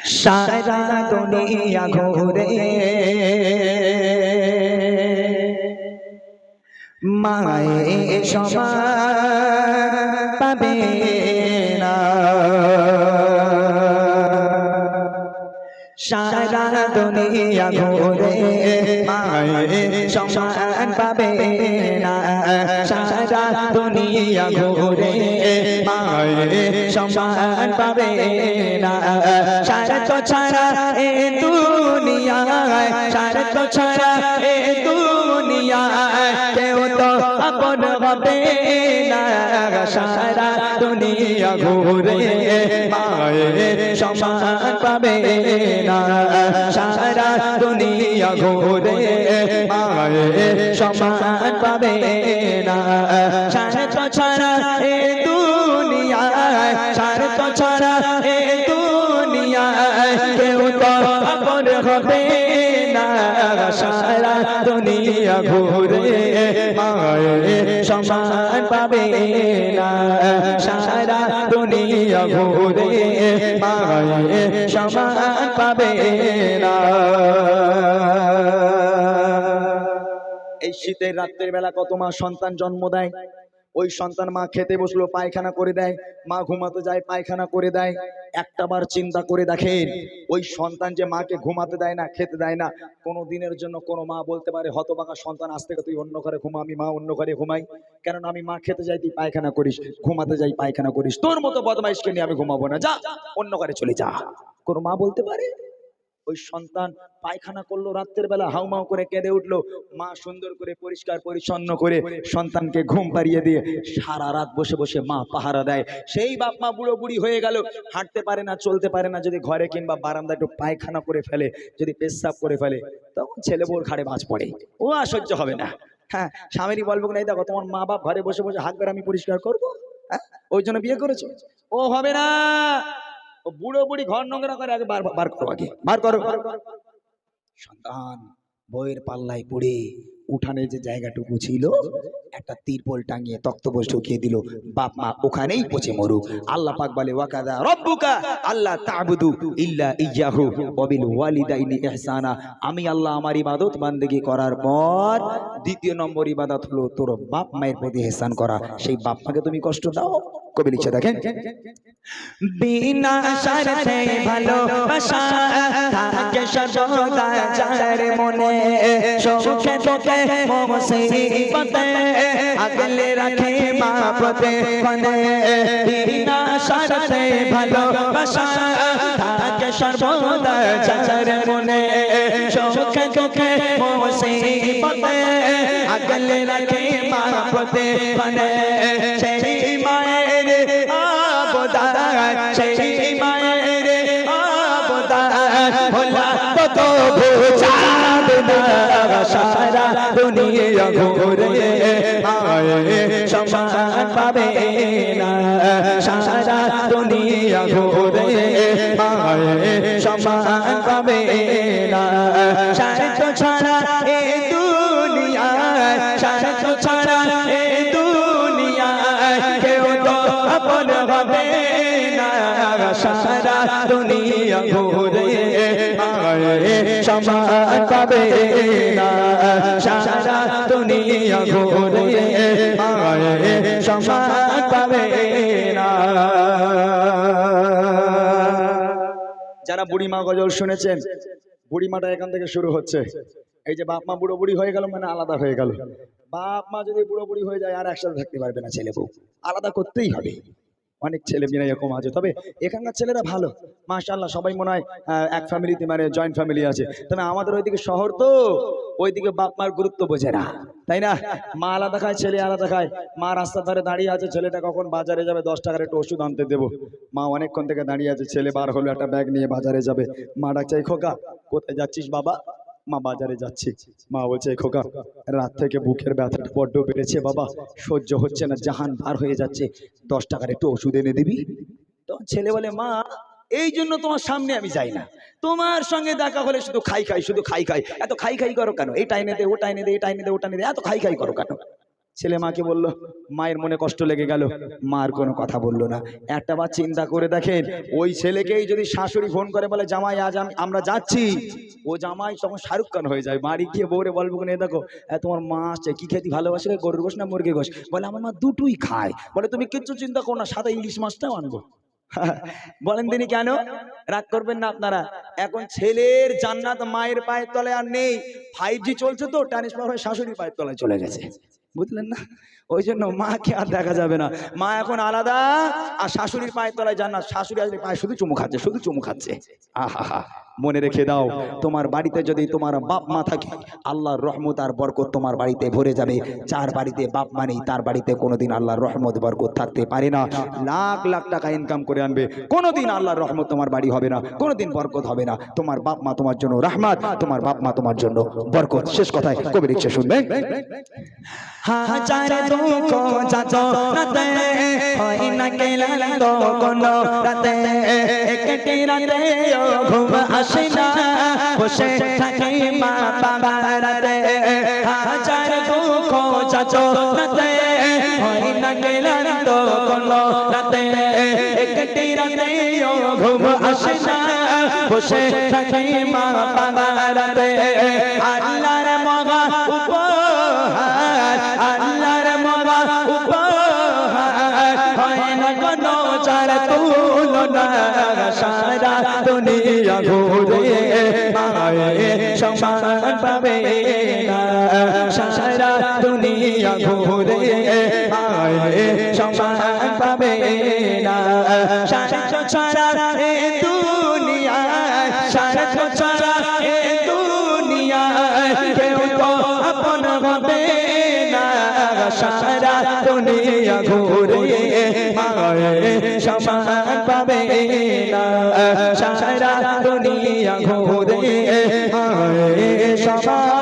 সারা দুনিয়া ঘুরে মায়ের সমান পাবে না। সারা দুনিয়া ঘুরে মায়ের সমান পাবে না। সারা দুনিয়া ঘুরে মায়ের সমান পাবে না। স্বার্থ ছাড়া এ দুনিয়ায়, স্বার্থ ছাড়া এ দুনিয়ায় কেউ তো আপন হবে না। সারা দুনিয়া ঘুরে মায়ের সমান পাবে না। সারা দুনিয়া ঘুরে মায়ের সমান পাবে না। স্বার্থ ছাড়া এ দুনিয়ায়, স্বার্থ ছাড়া এ দুনিয়ায় কেউ তো আপন হবে না। সারা দুনিয়া ঘুরে মায়ের সমান পাবে না। সারা দুনিয়া ঘুরে মায়ের সমান পাবে না। এই শীতের রাত্রের বেলা কত মা সন্তান জন্ম দেয়, ওই সন্তান মা খেতে বসলো পায়খানা করে দেয়, মা ঘুমাতে যায় পায়খানা করে দেয়। একটাবার চিন্তা করে দেখেন, ওই সন্তান যে মাকে ঘুমাতে দেয় না, খেতে দেয় না, কোনো দিনের জন্য কোনো মা বলতে পারে হতভাগা সন্তান আজ থেকে তুই অন্য ঘরে ঘুমা, আমি মা অন্য ঘরে ঘুমাই, কেননা আমি মা খেতে যাই তুই পায়খানা করিস, ঘুমাতে যাই পায়খানা করিস, তোর মতো বদমাইশকে নিয়ে আমি ঘুমাবো না, যা অন্য ঘরে চলে যা? কোনো মা বলতে পারে? ওই সন্তান পায়খানা করলো রাত্রের বেলা, হাউমাউ করে কেঁদে উঠলো, মা সুন্দর করে পরিষ্কার পরিচ্ছন্ন করে সন্তানকে ঘুম পাড়িয়ে দিয়ে সারা রাত বসে বসে মা পাহারা দেয়। সেই বাপ মা বুড়ো বুড়ি হয়ে গেল, হাঁটতে পারে না, চলতে পারে না, যদি ঘরে কিংবা বারান্দায় একটু পায়খানা করে ফেলে, যদি পেশাব করে ফেলে, তখন ছেলে বউর ঘাড়ে বাজ পড়ে, ও আর সহ্য হবে না। হ্যাঁ, স্বামীরই বলবো না, দেখো তোমার মা বাপ ঘরে বসে বসে হাত বের আমি পরিষ্কার করবো, হ্যাঁ ওই জন্য বিয়ে করেছো? ও হবে না, ও বুড়ো বুড়ি ঘর নোংরা করে আগে বার করো, আগে বার করো। সন্তান বইয়ের পাল্লায় পড়ে উঠানে যে জায়গাটুকু ছিল একটা তিরপল টাঙিয়ে তক্তপোষ ঢুকিয়ে দিল, বাপ মা ওখানেই পচে মরুক। আল্লাহ পাক বলে ওয়াকাদা রব্বুকা আল্লাহ তা'বুদু ইল্লা ইয়্যাহু ওয়া বিল ওয়ালিদাইনি ইহসানা। আমি আল্লাহ আমার ইবাদত বান্দেগি করার পর দ্বিতীয় নম্বর ইবাদত হলো তোর বাপ মায়ের প্রতি ইহসান করা। সেই বাপ মাকে তুমি কষ্ট দাও? কবি লিখছে দেখেন, বিনা স্বার্থে ভালোবাসা থাকে সর্বদা যার মনে, সুখে দুঃখে মুসিবতে আগলে রাখে মা প্রতিক্ষণে। বিনা স্বার্থে ভালোবাসা থাকে সর্বদা যার মনে, সুখে দুঃখে মুসিবতে আগলে রাখে মা প্রতিক্ষণে। সেই মায়ের আবদার, সেই মায়ের আবদার ভোলা তো বুঝাবে না। সারা দুনিয়া ঘুরে মায়ের সমান পাবে না। সারা দুনিয়া ঘুরে মায়ের সমান পাবে না। স্বার্থ ছাড়া এ দুনিয়ায়, স্বার্থ ছাড়া এ দুনিয়ায় কেউ তো আপন হবে না। সারা দুনিয়া ঘুরে মায়ের সমান পাবে না। সারা দুনিয়া ঘুরে মায়ের সমান পাবে না। যারা বুড়িমা গজল শুনেছেন, বুড়িমাটা এখান থেকে শুরু হচ্ছে। এই যে বাপ মা বুড়ো বুড়ি হয়ে গেল মানে আলাদা হয়ে গেল। বাপ মা যদি বুড়ো বুড়ি হয়ে যায় আর একসাথে থাকতে পারবে না, ছেলে বউ আলাদা করতেই হবে। অনেক ছেলে মেয়েরা এরকম আছে, তবে এখানকার ছেলেরা ভালো মাশাআল্লাহ, সবাই মনে হয় এক ফ্যামিলিতে মানে জয়েন্ট ফ্যামিলি আছে। তবে আমাদের ওইদিকে শহর তো, ওইদিকে বাপ মার গুরুত্ব বোঝে না, তাই না? মা আলাদা খায়, ছেলে আলাদা খায়। মা রাস্তার ধারে দাঁড়িয়ে আছে, ছেলেটা কখন বাজারে যাবে 10 টাকার একটু ওষুধ আনতে দেবো। মা অনেকক্ষণ থেকে দাঁড়িয়ে আছে, ছেলে বার হলো একটা ব্যাগ নিয়ে বাজারে যাবে। মা ডাকছে, খোকা কোথায় যাচ্ছিস বাবা? মা বাজারে যাচ্ছি। মা বলছে, খোকা রাত থেকে বুকের ব্যথাটা বড্ড বেড়েছে বাবা, সহ্য হচ্ছে না, জাহান বার হয়ে যাচ্ছে, 10 টাকার একটু ওষুধ এনে দিবি? তখন ছেলে বলে, মা এই জন্য তোমার সামনে আমি যাই না, তোমার সঙ্গে দেখা হলে শুধু খাই খাই, শুধু খাই খাই, এত খাই খাই করো কেন? এটা এনে দে, ওটা এনে দে, এটা এনে দে, ওটা এনে দে, এত খাই খাই করো কেন? ছেলে মাকে বলল, মায়ের মনে কষ্ট লেগে গেল, মার কোনো কথা বললো না। একটা বার চিন্তা করে দেখেন, ওই ছেলেকেই যদি শাশুড়ি ফোন করে বলে জামাই আজ আমরা যাচ্ছি, ও জামাই তখন শাহরুখ খান হয়ে যায়। বাড়ি গিয়ে বউরে বলবো, এ দেখো তোমার মা আসছে, কি খেতে ভালোবাসে, গরুর গোশ না মুরগির গোশ? বলে আমার মা দুটোই খায়। বলে তুমি কিচ্ছু চিন্তা করো না, সাদা ইলিশ মাছটাও আনবো। বলেন তিনি কেন? রাগ করবেন না আপনারা। এখন ছেলের জান্নাত মায়ের পায়ের তলায় আর নেই। 5G চলছে তো, ট্রান্সফার হয়ে শাশুড়ির পায়ের তলায় চলে গেছে, বুঝলেন না? ওই জন্য মাকে আর দেখা যাবে না, মা এখন আলাদা, আর শাশুড়ির পায়ের তলায় জান্নাত। শাশুড়ি আসলে পায়ে শুধু চুমু খাচ্ছে, শুধু চুমু খাচ্ছে। আহা, মনে রেখে দাও, তোমার বাড়িতে যদি তোমার বাপ মা থাকে, আল্লাহর রহমত আর বরকত তোমার বাড়িতে ভরে যাবে। যার বাড়িতে বাপ মা নেই, তার বাড়িতে কোনোদিন আল্লাহর রহমত বরকত থাকতে পারে না। লাখ লাখ টাকা ইনকাম করে আনবে, কোনোদিন আল্লাহর রহমত তোমার বাড়ি হবে না, কোনোদিন বরকত হবে না। তোমার বাপ মা তোমার জন্য রহমত, তোমার বাপ মা তোমার জন্য বরকত। শেষ কথায় কবি লিখছে, শুনবেন। হাজার দুঃখ যাতনাতে হয় না ক্লান্ত কোনো রাতে, একটি রাতে ঘুম আসে না, বসে থাকে মা বাবার রাতে। হাজার দুঃখ যাতনাতে হয় না ক্লান্ত কোনো রাতে, একটি রাতে ঘুম আসে না, বসে থাকে মা বাবার রাতে। আল্লাহর মগা উপহার, আল্লাহর মগা উপহার, হয় না কোনো যার তুলনা। সারা দুনিয়া ঘুরে মায়ের সমান পাবে না, সারা দুনিয়া ঘুরে মায়ের সমান পাবে না। স্বার্থ ছাড়া এ দুনিয়ায়, স্বার্থ ছাড়া এ দুনিয়ায় কেউ তো আপন হবে না। সারা দুনিয়া ঘুরে মায়ের সমান পাবে না, সারা দুনিয়া ঘুরে মায়ের সমান